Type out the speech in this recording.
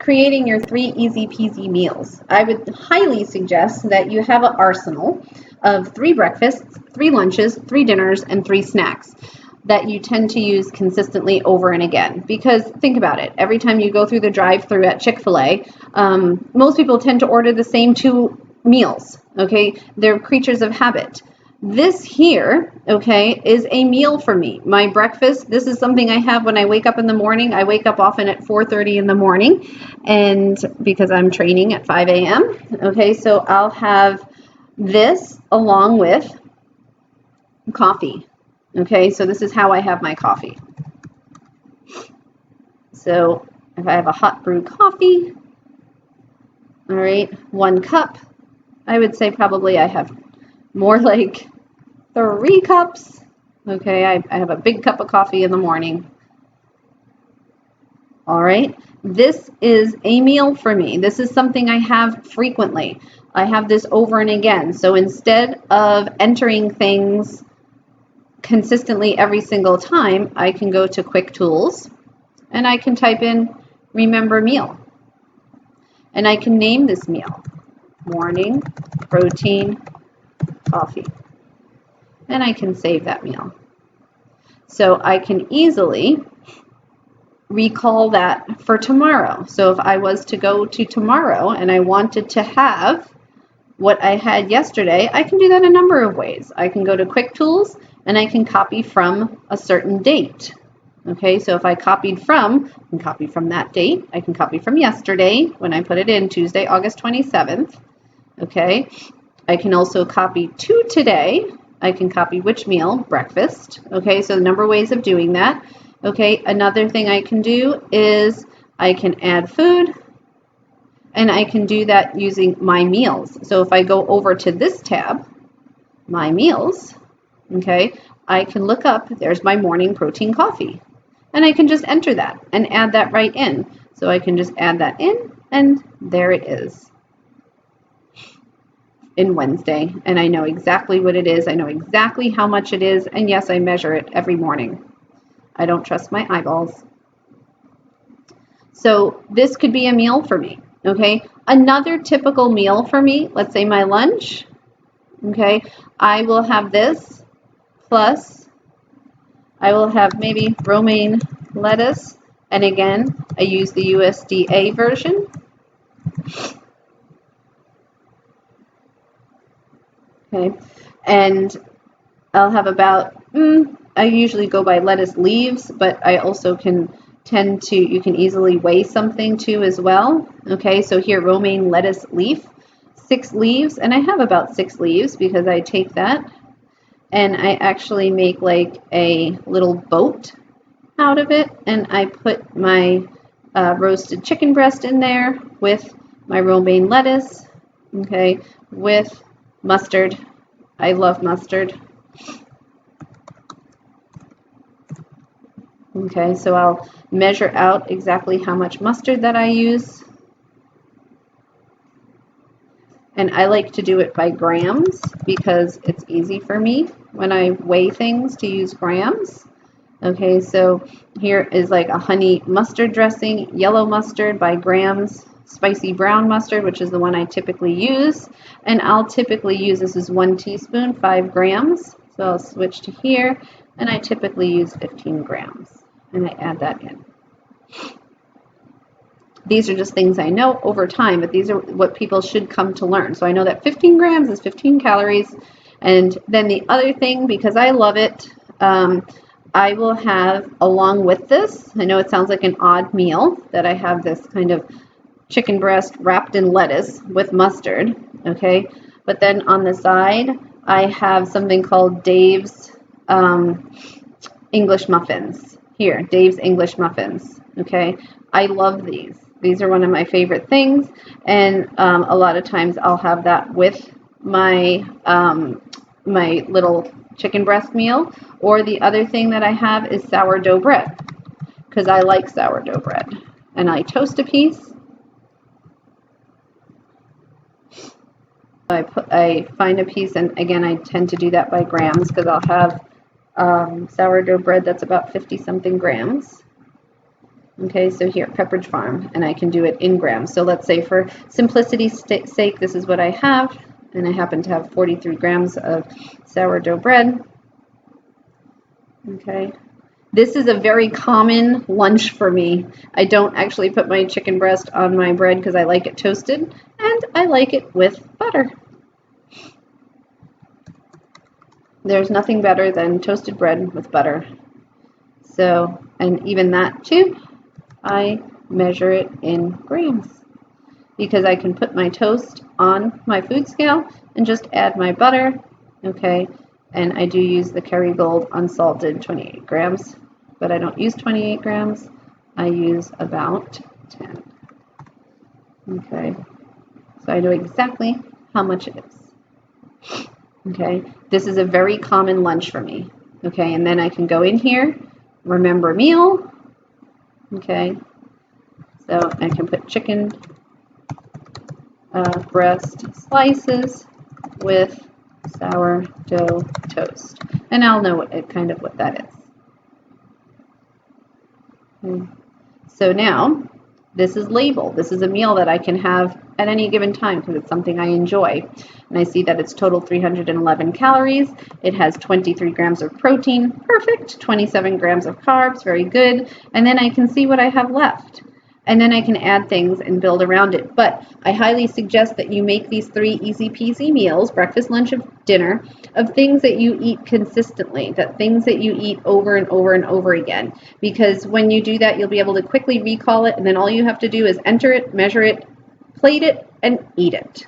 creating your 3 easy peasy meals. I would highly suggest that you have an arsenal of 3 breakfasts, 3 lunches, 3 dinners, and 3 snacks that you tend to use consistently over and again. Because think about it, every time you go through the drive-thru at Chick-fil-A, most people tend to order the same 2 meals, okay? They're creatures of habit. This here, okay, is a meal for me. My breakfast, this is something I have when I wake up in the morning. I wake up often at 4:30 in the morning, and because I'm training at 5 a.m., okay, so I'll have this along with coffee. Okay, so this is how I have my coffee. So if I have a hot brew coffee, all right, 1 cup, I would say probably I have more like 3 cups. Okay, I have a big cup of coffee in the morning. All right, this is a meal for me. This is something I have frequently. I have this over and again. So instead of entering things consistently every single time, I can go to Quick Tools and I can type in remember meal. And I can name this meal morning protein coffee. And I can save that meal. So I can easily recall that for tomorrow. So if I was to go to tomorrow and I wanted to have what I had yesterday, I can do that a number of ways. I can go to Quick Tools and I can copy from a certain date. Okay, so if I copied from, I can copy from that date. I can copy from yesterday when I put it in, Tuesday, August 27th. Okay, I can also copy to today. I can copy which meal, breakfast. Okay, so a number of ways of doing that. Okay, another thing I can do is I can add food, and I can do that using my meals. So if I go over to this tab, my meals, okay, I can look up, there's my morning protein coffee. And I can just enter that and add that right in. So I can just add that in, and there it is in Wednesday. And I know exactly what it is. I know exactly how much it is. And yes, I measure it every morning. I don't trust my eyeballs. So this could be a meal for me. Okay, another typical meal for me, let's say my lunch, okay, I will have this, plus I will have maybe romaine lettuce, and again, I use the USDA version. Okay, and I'll have about, I usually go by lettuce leaves, but I also can you can easily weigh something too as well. Okay, so here, romaine lettuce leaf, 6 leaves, and I have about 6 leaves because I take that and I actually make like a little boat out of it, and I put my roasted chicken breast in there with my romaine lettuce, okay, with mustard. I love mustard. Okay, so I'll measure out exactly how much mustard that I use. And I like to do it by grams because it's easy for me when I weigh things to use grams. Okay, so here is like a honey mustard dressing, yellow mustard by grams, spicy brown mustard, which is the one I typically use. And I'll typically use, this is 1 teaspoon, 5 grams. So I'll switch to here, and I typically use 15 grams. And I add that in. These are just things I know over time, but these are what people should come to learn. So I know that 15 grams is 15 calories. And then the other thing, because I love it, I will have along with this, I know it sounds like an odd meal, that I have this kind of chicken breast wrapped in lettuce with mustard, okay? But then on the side, I have something called Dave's English muffins. Here, Dave's English muffins, okay? I love these. These are one of my favorite things, and a lot of times I'll have that with my my little chicken breast meal. Or the other thing that I have is sourdough bread, because I like sourdough bread. And I toast a piece. I find a piece, and again, I tend to do that by grams because I'll have sourdough bread that's about 50 something grams. Okay, so here, Pepperidge Farm, and I can do it in grams. So let's say for simplicity's sake, this is what I have, and I happen to have 43 grams of sourdough bread. Okay, this is a very common lunch for me. I don't actually put my chicken breast on my bread because I like it toasted, and I like it with butter. There's nothing better than toasted bread with butter. So, and even that too, I measure it in grams because I can put my toast on my food scale and just add my butter, okay? And I do use the Kerrygold unsalted 28 grams, but I don't use 28 grams. I use about 10, okay? So I know exactly how much it is, okay? This is a very common lunch for me, okay? And then I can go in here, remember meal, okay? So I can put chicken breast slices with sourdough toast, and I'll know kind of what that is. Okay. So now this is labeled. This is a meal that I can have at any given time because it's something I enjoy. And I see that it's total 311 calories. It has 23 grams of protein, perfect, 27 grams of carbs, very good. And then I can see what I have left. And then I can add things and build around it. But I highly suggest that you make these 3 easy peasy meals, breakfast, lunch, and dinner, of things that you eat consistently, that things that you eat over and over and over again. Because when you do that, you'll be able to quickly recall it, and then all you have to do is enter it, measure it, plate it, and eat it.